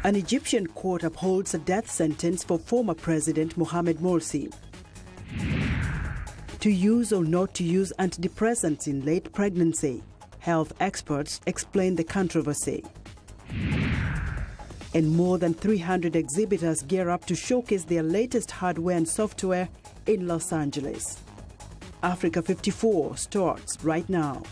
An Egyptian court upholds a death sentence for former President Mohamed Morsi. To use or not to use antidepressants in late pregnancy, health experts explain the controversy. And more than 300 exhibitors gear up to showcase their latest hardware and software in Los Angeles. Africa 54 starts right now.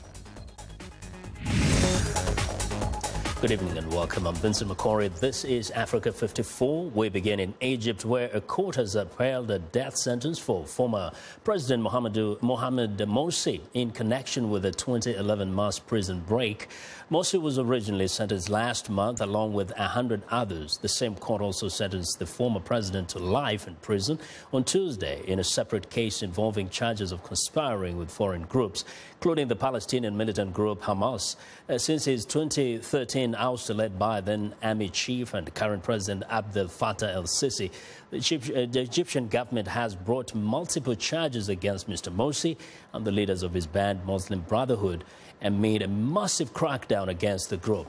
Good evening and welcome. I'm Vincent Makori. This is Africa 54. We begin in Egypt, where a court has upheld a death sentence for former President Mohamed Morsi in connection with the 2011 mass prison break. Morsi was originally sentenced last month along with 100 others. The same court also sentenced the former president to life in prison on Tuesday in a separate case involving charges of conspiring with foreign groups, including the Palestinian militant group Hamas. Since his 2013 ouster led by then Army Chief and current President Abdel Fattah el-Sisi, the Egyptian government has brought multiple charges against Mr. Morsi and the leaders of his banned Muslim Brotherhood and made a massive crackdown against the group.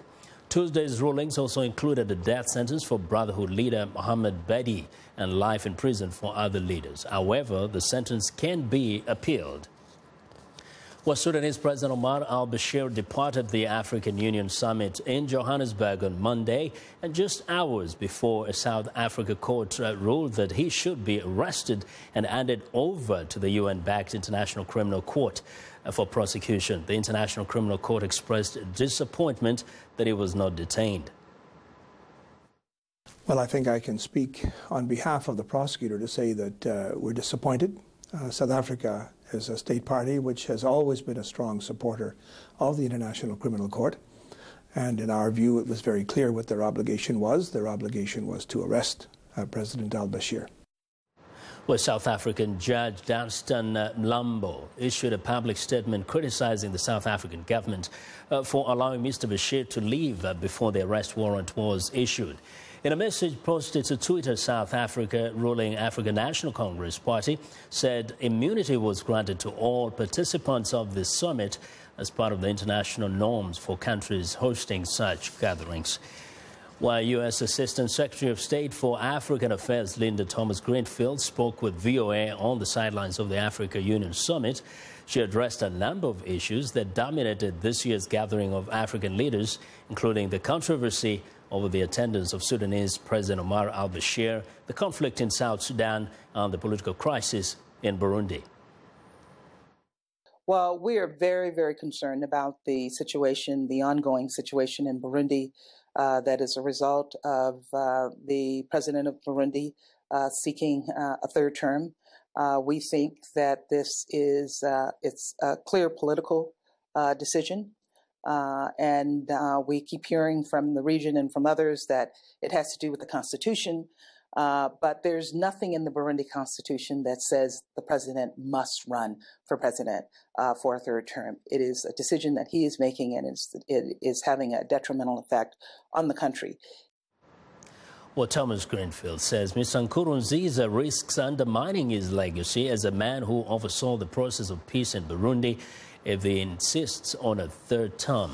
Tuesday's rulings also included a death sentence for Brotherhood leader Mohamed Bedi and life in prison for other leaders. However, the sentence can be appealed. Well, Sudanese President Omar al-Bashir departed the African Union summit in Johannesburg on Monday, and just hours before a South Africa court ruled that he should be arrested and handed over to the UN-backed International Criminal Court for prosecution. The International Criminal Court expressed disappointment that he was not detained. Well, I think I can speak on behalf of the prosecutor to say that we're disappointed. South Africa is a state party which has always been a strong supporter of the International Criminal Court. And in our view, it was very clear what their obligation was. Their obligation was to arrest President al-Bashir. Well, South African Judge Dunstan Mlambo issued a public statement criticizing the South African government for allowing Mr. Bashir to leave before the arrest warrant was issued. In a message posted to Twitter, South Africa ruling African National Congress Party said immunity was granted to all participants of this summit as part of the international norms for countries hosting such gatherings. While U.S. Assistant Secretary of State for African Affairs Linda Thomas-Greenfield spoke with VOA on the sidelines of the Africa Union Summit, she addressed a number of issues that dominated this year's gathering of African leaders, including the controversy over the attendance of Sudanese President Omar al-Bashir, the conflict in South Sudan, and the political crisis in Burundi. Well, we are very, very concerned about the situation, the ongoing situation in Burundi that is a result of the president of Burundi seeking a third term. We think that this is it's a clear political decision. And we keep hearing from the region and from others that it has to do with the Constitution. But there's nothing in the Burundi Constitution that says the president must run for president for a third term. It is a decision that he is making, and it is having a detrimental effect on the country. Well, Thomas Greenfield says Mr. Nkurunziza risks undermining his legacy as a man who oversaw the process of peace in Burundi if he insists on a third term.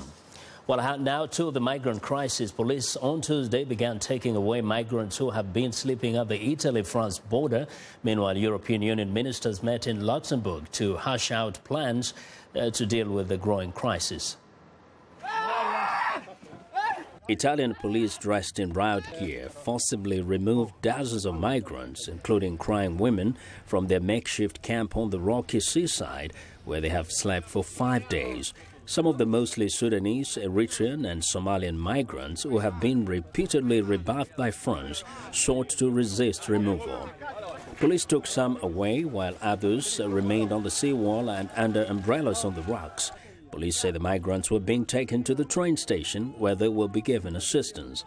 Well, now to the migrant crisis. Police on Tuesday began taking away migrants who have been sleeping at the Italy-France border. Meanwhile, European Union ministers met in Luxembourg to hash out plans to deal with the growing crisis. Italian police dressed in riot gear forcibly removed dozens of migrants, including crying women, from their makeshift camp on the rocky seaside, where they have slept for 5 days. Some of the mostly Sudanese, Eritrean and Somalian migrants who have been repeatedly rebuffed by France sought to resist removal. Police took some away while others remained on the seawall and under umbrellas on the rocks. Police say the migrants were being taken to the train station where they will be given assistance.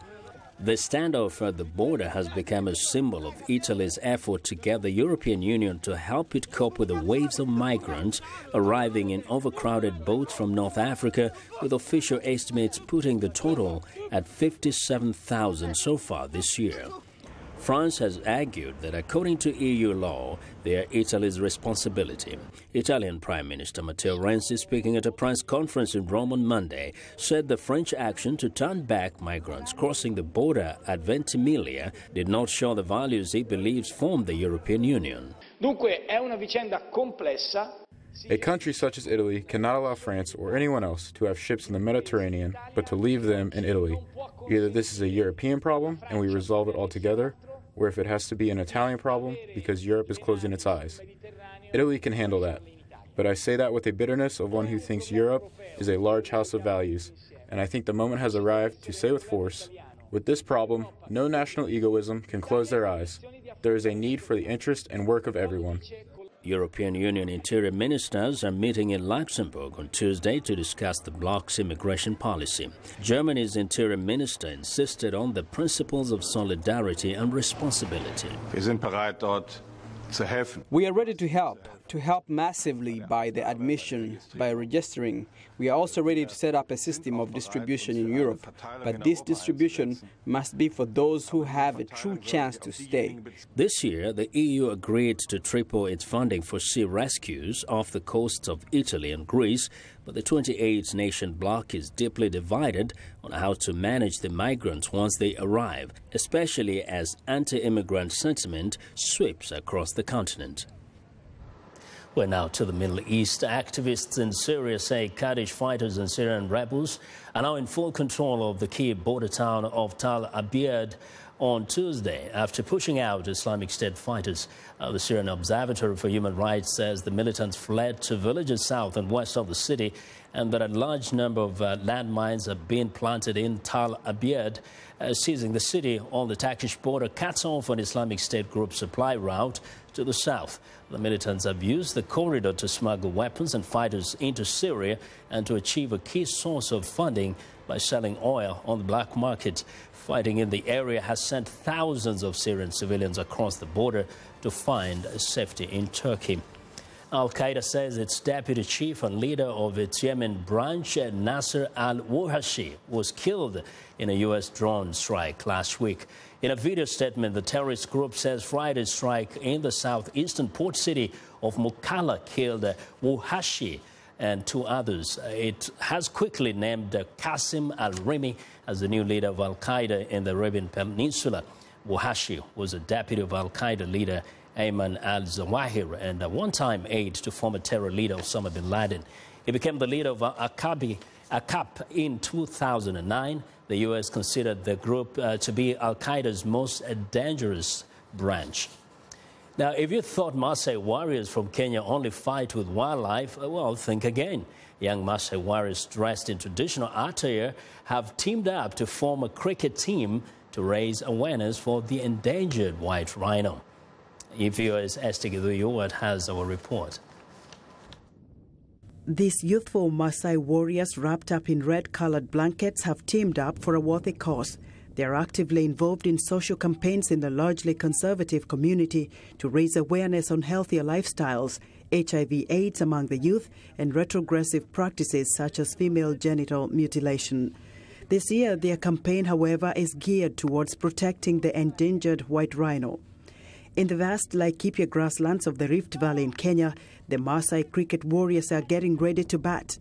The standoff at the border has become a symbol of Italy's effort to get the European Union to help it cope with the waves of migrants arriving in overcrowded boats from North Africa, with official estimates putting the total at 57,000 so far this year. France has argued that according to EU law, they are Italy's responsibility. Italian Prime Minister Matteo Renzi, speaking at a press conference in Rome on Monday, said the French action to turn back migrants crossing the border at Ventimiglia did not show the values he believes form the European Union. Dunque è una vicenda complessa. A country such as Italy cannot allow France or anyone else to have ships in the Mediterranean, but to leave them in Italy. Either this is a European problem and we resolve it all together, or if it has to be an Italian problem because Europe is closing its eyes. Italy can handle that. But I say that with a bitterness of one who thinks Europe is a large house of values, and I think the moment has arrived to say with force, with this problem, no national egoism can close their eyes. There is a need for the interest and work of everyone. European Union interior ministers are meeting in Luxembourg on Tuesday to discuss the bloc's immigration policy. Germany's interior minister insisted on the principles of solidarity and responsibility. Wir sind bereit, dort zu helfen. We are ready to help massively by the admission, by registering. We are also ready to set up a system of distribution in Europe, but this distribution must be for those who have a true chance to stay. This year, the EU agreed to triple its funding for sea rescues off the coasts of Italy and Greece, but the 28-nation bloc is deeply divided on how to manage the migrants once they arrive, especially as anti-immigrant sentiment sweeps across the continent. We're now to the Middle East. Activists in Syria say Kurdish fighters and Syrian rebels are now in full control of the key border town of Tal Abyad on Tuesday after pushing out Islamic State fighters. The Syrian Observatory for Human Rights says the militants fled to villages south and west of the city and that a large number of landmines are being planted in Tal Abyad. Seizing the city on the Turkish border cuts off an Islamic State group supply route to the south. The militants have used the corridor to smuggle weapons and fighters into Syria and to achieve a key source of funding by selling oil on the black market. Fighting in the area has sent thousands of Syrian civilians across the border to find safety in Turkey. Al-Qaeda says its deputy chief and leader of its Yemen branch, Nasser al-Wuhashi, was killed in a U.S. drone strike last week. In a video statement, the terrorist group says Friday's strike in the southeastern port city of Mukalla killed Wuhashi and two others. It has quickly named Qasim al-Rimi as the new leader of Al-Qaeda in the Arabian Peninsula. Wuhashi was a deputy of Al-Qaeda leader Ayman al-Zawahiri and a one-time aide to former terror leader Osama bin Laden. He became the leader of Aqab in 2009. The U.S. considered the group to be Al-Qaeda's most dangerous branch. Now, if you thought Maasai warriors from Kenya only fight with wildlife, well, think again. Young Maasai warriors dressed in traditional attire have teamed up to form a cricket team to raise awareness for the endangered white rhino. EVO's Esther Giduyo has our report. These youthful Maasai warriors wrapped up in red-colored blankets have teamed up for a worthy cause. They are actively involved in social campaigns in the largely conservative community to raise awareness on healthier lifestyles, HIV/AIDS among the youth, and retrogressive practices such as female genital mutilation. This year, their campaign, however, is geared towards protecting the endangered white rhino. In the vast Laikipia grasslands of the Rift Valley in Kenya, the Maasai cricket warriors are getting ready to bat.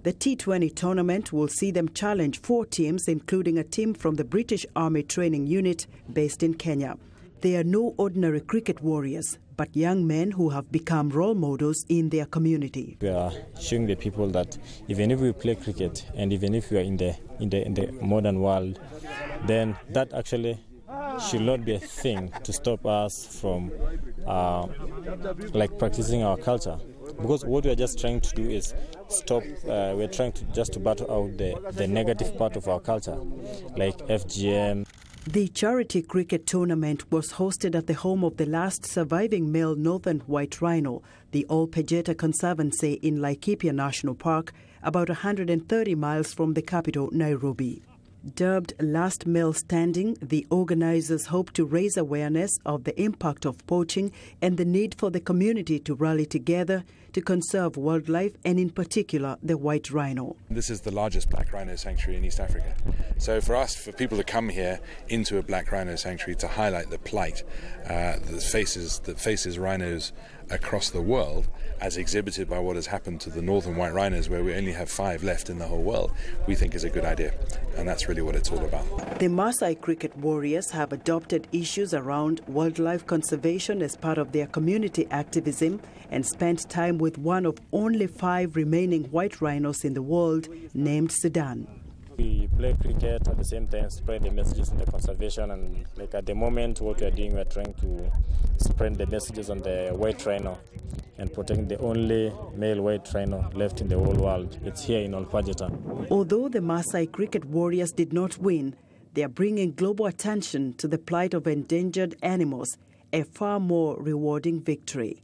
The T20 tournament will see them challenge 4 teams, including a team from the British Army Training Unit based in Kenya. They are no ordinary cricket warriors, but young men who have become role models in their community. We are showing the people that even if we play cricket and even if we are in the modern world, then that actually should not be a thing to stop us from practicing our culture. Because what we are just trying to do is stop, we're trying to just battle out the negative part of our culture, like FGM. The charity cricket tournament was hosted at the home of the last surviving male northern white rhino, the Ol Pejeta Conservancy in Laikipia National Park, about 130 miles from the capital, Nairobi. Dubbed Last Male Standing, the organizers hope to raise awareness of the impact of poaching and the need for the community to rally together to conserve wildlife and in particular the white rhino. This is the largest black rhino sanctuary in East Africa. So for us, for people to come here into a black rhino sanctuary to highlight the plight that faces rhinos across the world, as exhibited by what has happened to the northern white rhinos, where we only have 5 left in the whole world, we think is a good idea. And that's really what it's all about. The Maasai cricket warriors have adopted issues around wildlife conservation as part of their community activism and spent time with one of only 5 remaining white rhinos in the world, named Sudan. We play cricket at the same time, spread the messages on the conservation, and like at the moment what we are doing, we are trying to spread the messages on the white rhino and protect the only male white rhino left in the whole world. It's here in Olpajata. Although the Maasai cricket warriors did not win, they are bringing global attention to the plight of endangered animals, a far more rewarding victory.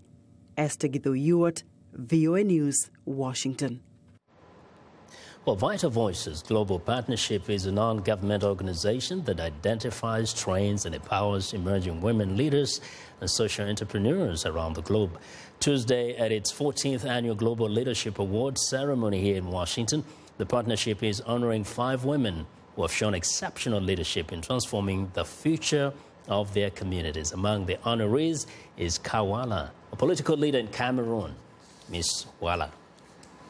Esther Githo-Ewart, VOA News, Washington. Well, Vital Voices Global Partnership is a non-governmental organization that identifies, trains and empowers emerging women leaders and social entrepreneurs around the globe. Tuesday, at its 14th Annual Global Leadership Awards ceremony here in Washington, the partnership is honoring 5 women who have shown exceptional leadership in transforming the future of their communities. Among the honorees is Kawala, a political leader in Cameroon. Miss Wala,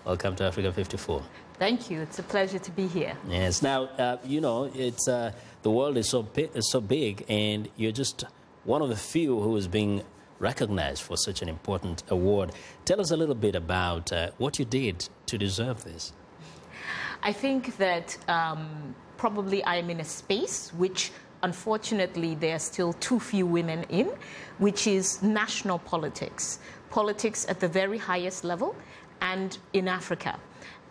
welcome to Africa 54. Thank you. It's a pleasure to be here. Yes. Now, you know, it's the world is so big, and you're just one of the few who is being recognized for such an important award. Tell us a little bit about what you did to deserve this. I think that probably I am in a space which, unfortunately, there are still too few women in, which is national politics. Politics at the very highest level and in Africa.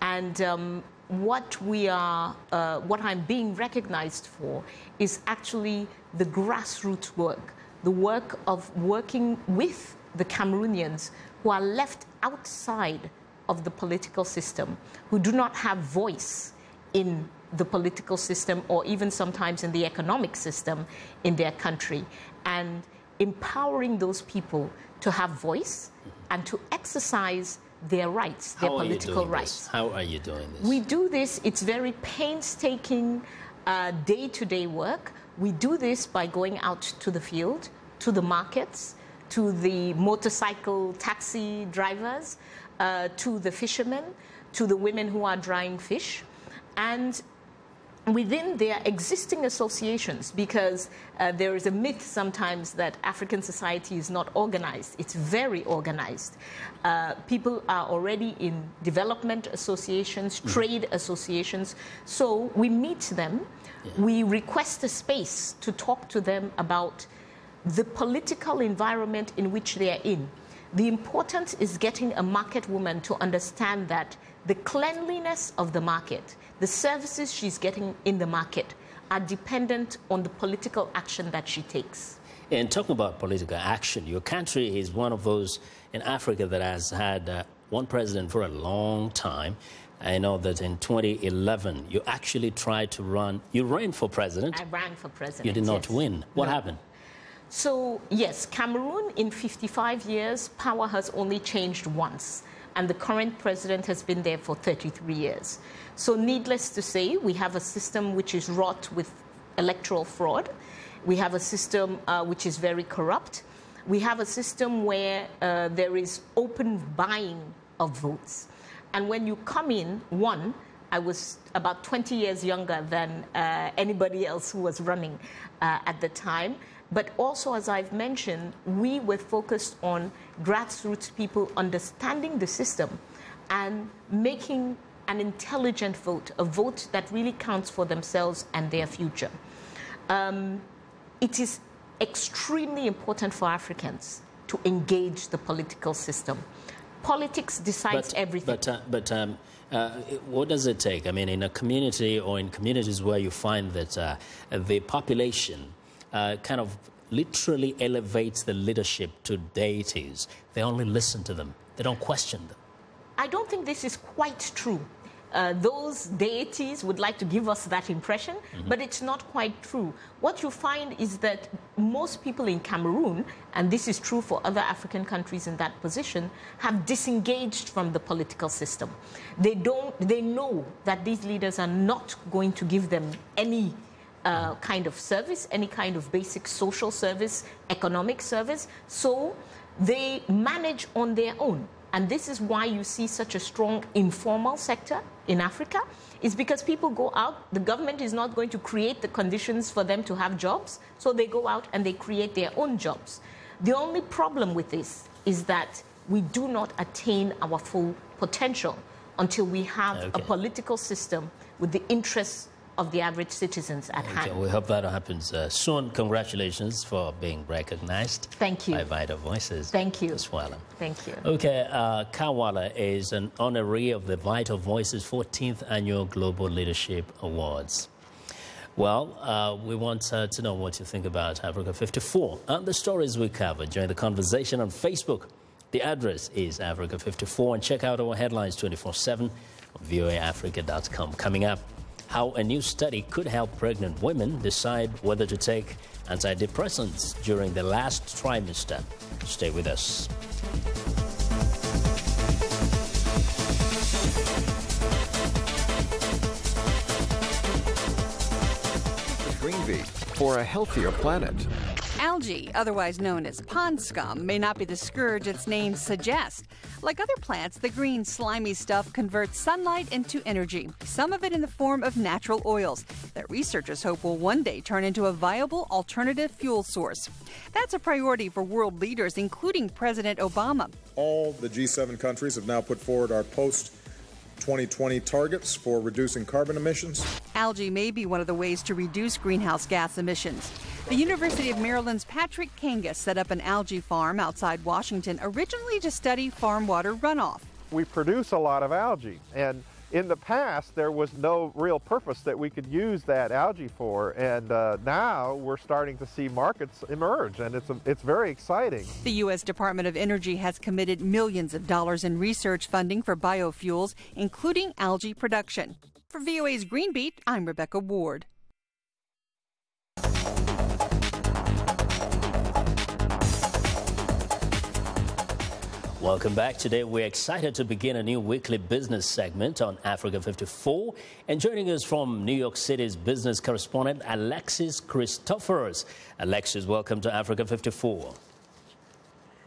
And what I'm being recognized for is actually the grassroots work, the work of working with the Cameroonians who are left outside of the political system, who do not have voice in the political system or even sometimes in the economic system in their country, and empowering those people to have voice and to exercise their rights, their political rights. How are you doing this? We do this, it's very painstaking day-to-day work. We do this by going out to the field, to the markets, to the motorcycle taxi drivers, to the fishermen, to the women who are drying fish. And within their existing associations, because there is a myth sometimes that African society is not organized. It's very organized. People are already in development associations, trade associations. So we meet them. We request a space to talk to them about the political environment in which they are in. The importance is getting a market woman to understand that the cleanliness of the market, the services she's getting in the market, are dependent on the political action that she takes. And talking about political action, your country is one of those in Africa that has had one president for a long time. I know that in 2011, you actually tried to run, you ran for president. I ran for president. You did not win. What happened? So, yes, Cameroon, in 55 years, power has only changed once. And the current president has been there for 33 years. So needless to say, we have a system which is wrought with electoral fraud. We have a system which is very corrupt. We have a system where there is open buying of votes. And when you come in, I was about 20 years younger than anybody else who was running at the time. But also, as I've mentioned, we were focused on grassroots people understanding the system and making an intelligent vote, a vote that really counts for themselves and their future. It is extremely important for Africans to engage the political system. Politics decides everything. But what does it take? I mean, in a community or in communities where you find that the population kind of literally elevates the leadership to deities. They only listen to them. They don't question them. I don't think this is quite true. those deities would like to give us that impression, but it's not quite true. What you find is that most people in Cameroon, and this is true for other African countries in that position, have disengaged from the political system. They know that these leaders are not going to give them any kind of service, any kind of basic social service, economic service, so they manage on their own. And this is why you see such a strong informal sector in Africa, is because people go out, the government is not going to create the conditions for them to have jobs, so they go out and they create their own jobs. The only problem with this is that we do not attain our full potential until we have a political system with the interests of the average citizens at hand. We hope that happens soon. Congratulations for being recognized. Thank you. By Vital Voices. Thank you. Swallow. Thank you. Okay, Kawala is an honoree of the Vital Voices 14th Annual Global Leadership Awards. Well, we want to know what you think about Africa 54 and the stories we cover. Join the conversation on Facebook. The address is Africa 54, and check out our headlines 24/7 on voaafrica.com. Coming up, how a new study could help pregnant women decide whether to take antidepressants during the last trimester. Stay with us. Green Beat for a healthier planet. Algae, otherwise known as pond scum, may not be the scourge its name suggests. Like other plants, the green, slimy stuff converts sunlight into energy, some of it in the form of natural oils that researchers hope will one day turn into a viable alternative fuel source. That's a priority for world leaders, including President Obama. All the G7 countries have now put forward our post-2020 targets for reducing carbon emissions. Algae may be one of the ways to reduce greenhouse gas emissions. The University of Maryland's Patrick Kangas set up an algae farm outside Washington, originally to study farm water runoff. We produce a lot of algae, and in the past there was no real purpose that we could use that algae for, and now we're starting to see markets emerge, and it's very exciting. The U.S. Department of Energy has committed millions of dollars in research funding for biofuels, including algae production. For VOA's Green Beat, I'm Rebecca Ward. Welcome back. Today we're excited to begin a new weekly business segment on Africa 54. And joining us from New York City's business correspondent, Alexis Christophers. Alexis, welcome to Africa 54.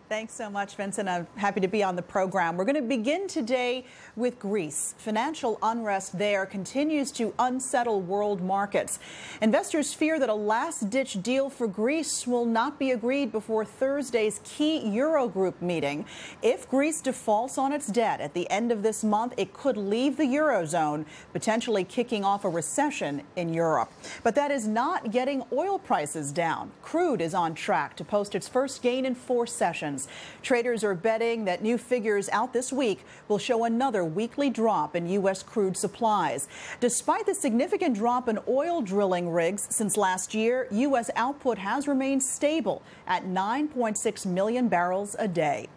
Thanks so much, Vincent. I'm happy to be on the program. We're going to begin today with Greece. Financial unrest there continues to unsettle world markets. Investors fear that a last-ditch deal for Greece will not be agreed before Thursday's key Eurogroup meeting. If Greece defaults on its debt at the end of this month, it could leave the Eurozone, potentially kicking off a recession in Europe. But that is not getting oil prices down. Crude is on track to post its first gain in 4 sessions. Traders are betting that new figures out this week will show another weekly drop in U.S. crude supplies. Despite the significant drop in oil drilling rigs since last year, U.S. output has remained stable at 9.6 million barrels a day.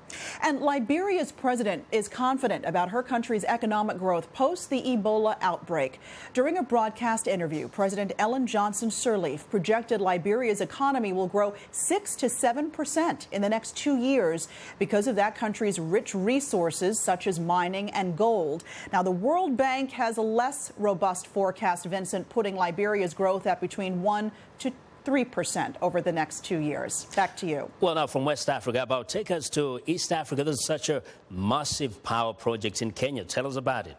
And Liberia's president is confident about her country's economic growth post the Ebola outbreak. During a broadcast interview, President Ellen Johnson Sirleaf projected Liberia's economy will grow 6 to 7% in the next 2 years because of that country's rich resources such as mining and gold. Now, the World Bank has a less robust forecast, Vincent, putting Liberia's growth at between 1 to 3% over the next 2 years. Back to you. Well, now from West Africa, take us to East Africa. There's such a massive power project in Kenya. Tell us about it.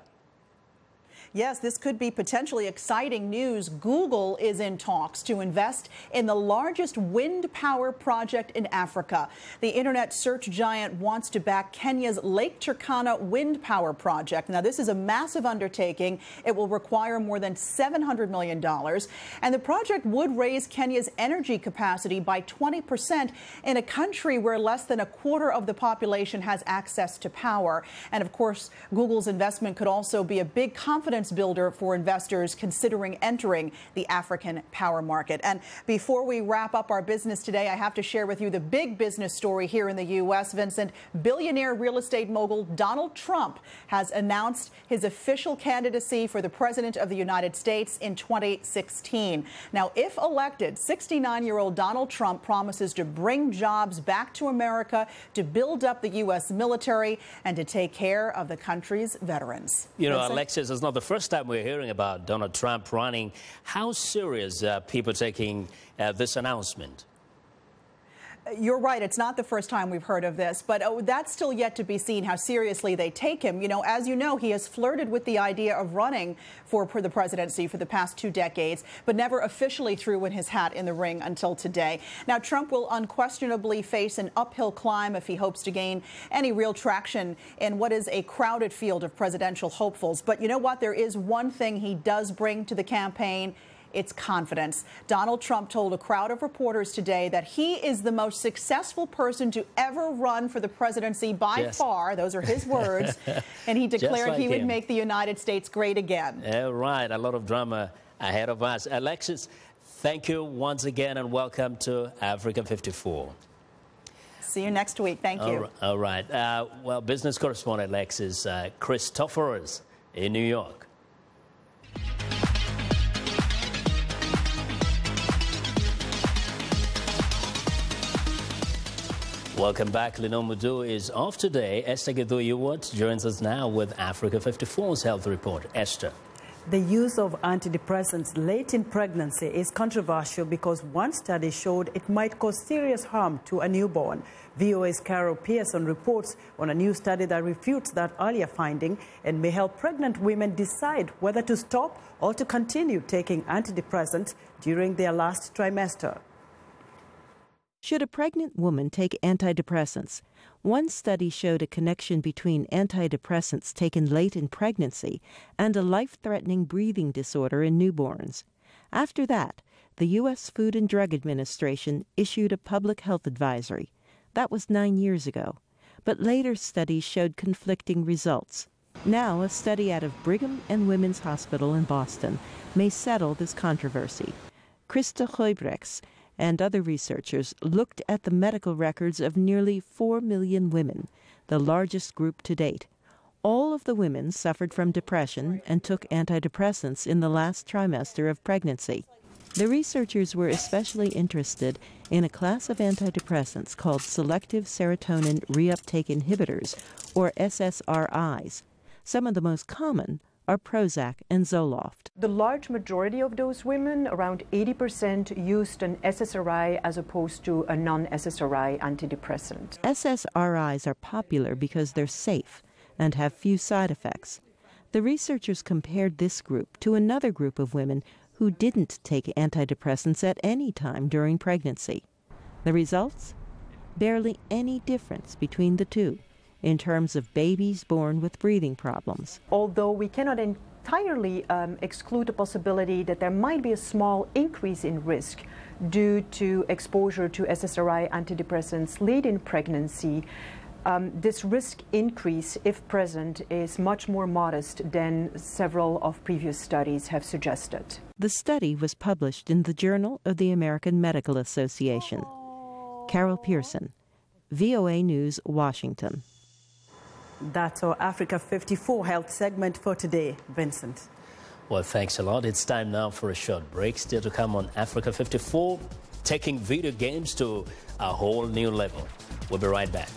Yes, this could be potentially exciting news. Google is in talks to invest in the largest wind power project in Africa. The internet search giant wants to back Kenya's Lake Turkana wind power project. Now, this is a massive undertaking. It will require more than $700 million. And the project would raise Kenya's energy capacity by 20% in a country where less than a quarter of the population has access to power. And of course, Google's investment could also be a big confidence confidence builder for investors considering entering the African power market. And before we wrap up our business today, I have to share with you the big business story here in the U.S. Vincent, billionaire real estate mogul Donald Trump has announced his official candidacy for the president of the United States in 2016. Now, if elected, 69-year-old Donald Trump promises to bring jobs back to America, to build up the U.S. military, and to take care of the country's veterans. You know, Vincent? Alexis, it's not the first time we're hearing about Donald Trump running. How serious are people taking this announcement? You're right. It's not the first time we've heard of this, but that's still yet to be seen how seriously they take him. You know, as you know, he has flirted with the idea of running for the presidency for the past 2 decades, but never officially threw in his hat in the ring until today. Now, Trump will unquestionably face an uphill climb if he hopes to gain any real traction in what is a crowded field of presidential hopefuls. But you know what? There is one thing he does bring to the campaign. It's confidence. Donald Trump told a crowd of reporters today that he is the most successful person to ever run for the presidency by far. Those are his words. And he declared he would make the United States great again. All right. A lot of drama ahead of us. Alexis, thank you once again and welcome to Africa 54. See you next week. Thank you. All right. Well, business correspondent Alexis Christophorus in New York. Welcome back. Lino Mudu is off today. Esther Gedo-Ewart joins us now with Africa 54's health report. Esther. The use of antidepressants late in pregnancy is controversial because one study showed it might cause serious harm to a newborn. VOA's Carol Pearson reports on a new study that refutes that earlier finding and may help pregnant women decide whether to stop or to continue taking antidepressants during their last trimester. Should a pregnant woman take antidepressants? One study showed a connection between antidepressants taken late in pregnancy and a life-threatening breathing disorder in newborns. After that, the U.S. Food and Drug Administration issued a public health advisory. That was 9 years ago. But later studies showed conflicting results. Now, a study out of Brigham and Women's Hospital in Boston may settle this controversy. Christa Huybrechts and other researchers looked at the medical records of nearly 4 million women, the largest group to date. All of the women suffered from depression and took antidepressants in the last trimester of pregnancy. The researchers were especially interested in a class of antidepressants called selective serotonin reuptake inhibitors, or SSRIs. Some of the most common are Prozac and Zoloft. The large majority of those women, around 80%, used an SSRI as opposed to a non-SSRI antidepressant. SSRIs are popular because they're safe and have few side effects. The researchers compared this group to another group of women who didn't take antidepressants at any time during pregnancy. The results? Barely any difference between the two in terms of babies born with breathing problems. Although we cannot entirely exclude the possibility that there might be a small increase in risk due to exposure to SSRI antidepressants late in pregnancy, this risk increase, if present, is much more modest than several of previous studies have suggested. The study was published in the Journal of the American Medical Association. Carol Pearson, VOA News, Washington. That's our Africa 54 health segment for today. Vincent. Well, thanks a lot. It's time now for a short break. Still to come on Africa 54, taking video games to a whole new level. We'll be right back.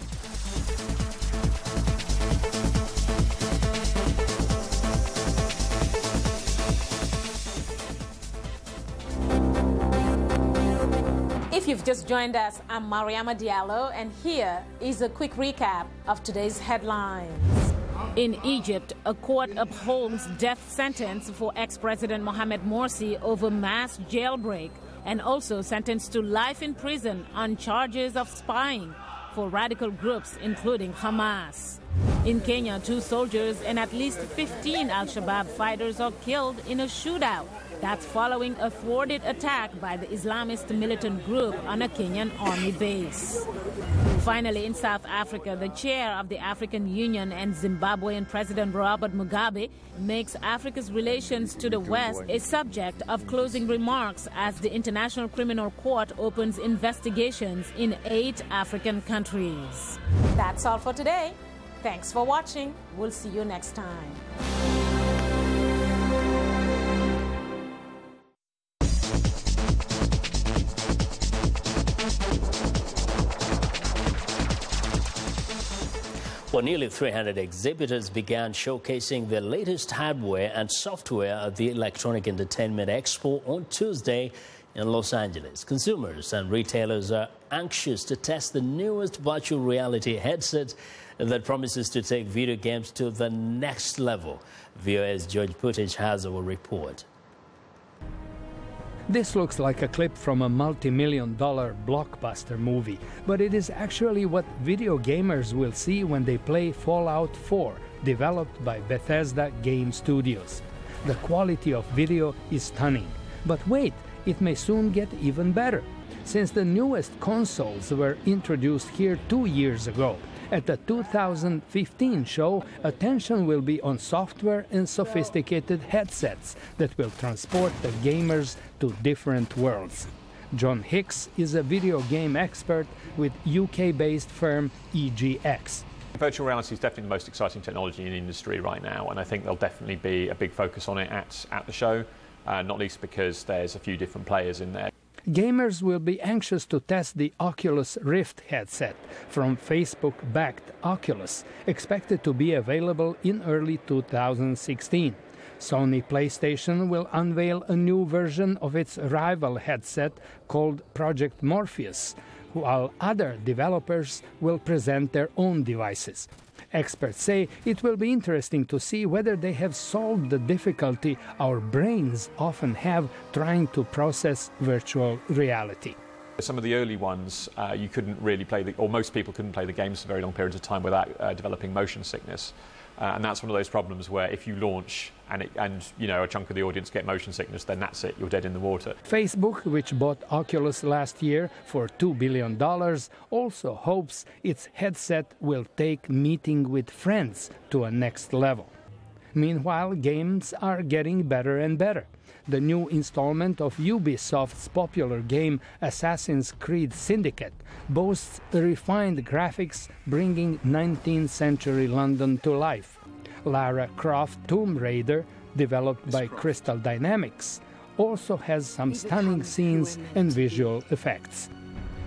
If you've just joined us, I'm Mariama Diallo, and here is a quick recap of today's headlines. In Egypt, a court upholds death sentence for ex-President Mohamed Morsi over mass jailbreak, and also sentenced to life in prison on charges of spying for radical groups, including Hamas. In Kenya, 2 soldiers and at least 15 al-Shabaab fighters are killed in a shootout. That's following a thwarted attack by the Islamist militant group on a Kenyan army base. Finally, in South Africa, the chair of the African Union and Zimbabwean President Robert Mugabe makes Africa's relations to the West a subject of closing remarks as the International Criminal Court opens investigations in 8 African countries. That's all for today. Thanks for watching. We'll see you next time. Well, nearly 300 exhibitors began showcasing their latest hardware and software at the Electronic Entertainment Expo on Tuesday in Los Angeles. Consumers and retailers are anxious to test the newest virtual reality headset that promises to take video games to the next level. VOA's George Putich has our report. This looks like a clip from a multi-million-dollar blockbuster movie, but it is actually what video gamers will see when they play Fallout 4, developed by Bethesda Game Studios. The quality of video is stunning. But wait, it may soon get even better. Since the newest consoles were introduced here 2 years ago, at the 2015 show, attention will be on software and sophisticated headsets that will transport the gamers to different worlds. John Hicks is a video game expert with UK-based firm EGX. Virtual reality is definitely the most exciting technology in the industry right now, and I think there'll definitely be a big focus on it at the show, not least because there's a few different players in there. Gamers will be anxious to test the Oculus Rift headset from Facebook-backed Oculus, expected to be available in early 2016. Sony PlayStation will unveil a new version of its rival headset called Project Morpheus, while other developers will present their own devices. Experts say it will be interesting to see whether they have solved the difficulty our brains often have trying to process virtual reality. Some of the early ones, you couldn't really play, or most people couldn't play the games for very long periods of time without developing motion sickness. And that's one of those problems where if you launch and you know a chunk of the audience get motion sickness, then that's it, you're dead in the water. Facebook, which bought Oculus last year for $2 billion, also hopes its headset will take meeting with friends to a next level. Meanwhile, games are getting better and better. The new installment of Ubisoft's popular game Assassin's Creed Syndicate boasts refined graphics bringing 19th century London to life. Lara Croft Tomb Raider, developed by Crystal Dynamics, also has some stunning scenes and visual effects.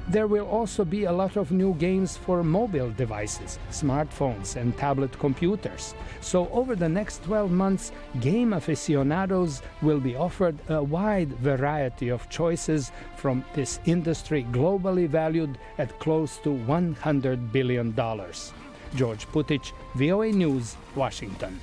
There will also be a lot of new games for mobile devices, smartphones and tablet computers. So over the next 12 months, game aficionados will be offered a wide variety of choices from this industry globally valued at close to $100 billion. George Putich, VOA News, Washington.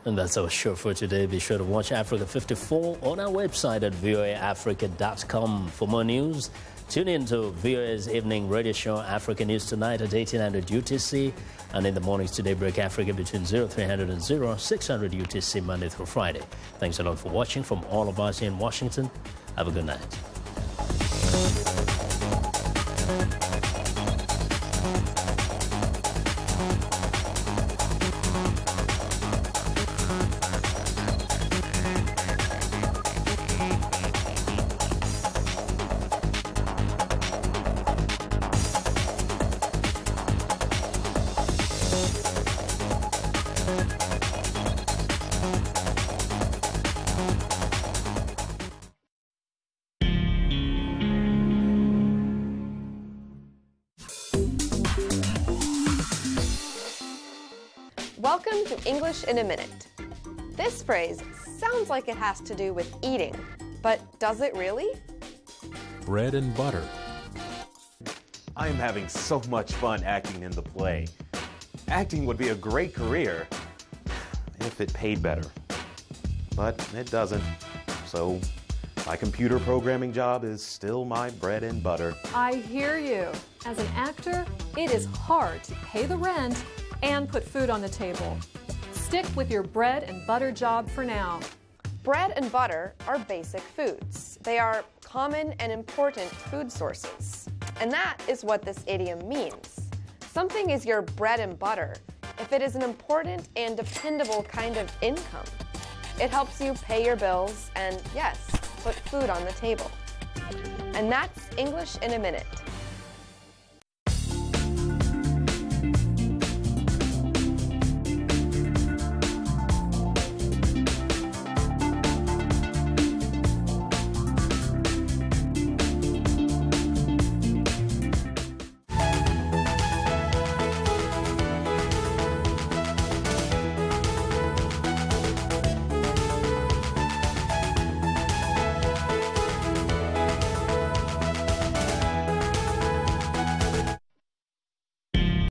And that's our show for today. Be sure to watch Africa 54 on our website at voaafrica.com. For more news, tune in to VOA's evening radio show, Africa News Tonight at 1800 UTC. And in the mornings today, Break Africa between 0300 and 0600 UTC, Monday through Friday. Thanks a lot for watching from all of us here in Washington. Have a good night. Welcome to English in a Minute. This phrase sounds like it has to do with eating, but does it really? Bread and butter. I am having so much fun acting in the play. Acting would be a great career if it paid better. But it doesn't. So my computer programming job is still my bread and butter. I hear you. As an actor, it is hard to pay the rent and put food on the table. Stick with your bread and butter job for now. Bread and butter are basic foods. They are common and important food sources. And that is what this idiom means. Something is your bread and butter if it is an important and dependable kind of income. It helps you pay your bills and, yes, put food on the table. And that's English in a minute.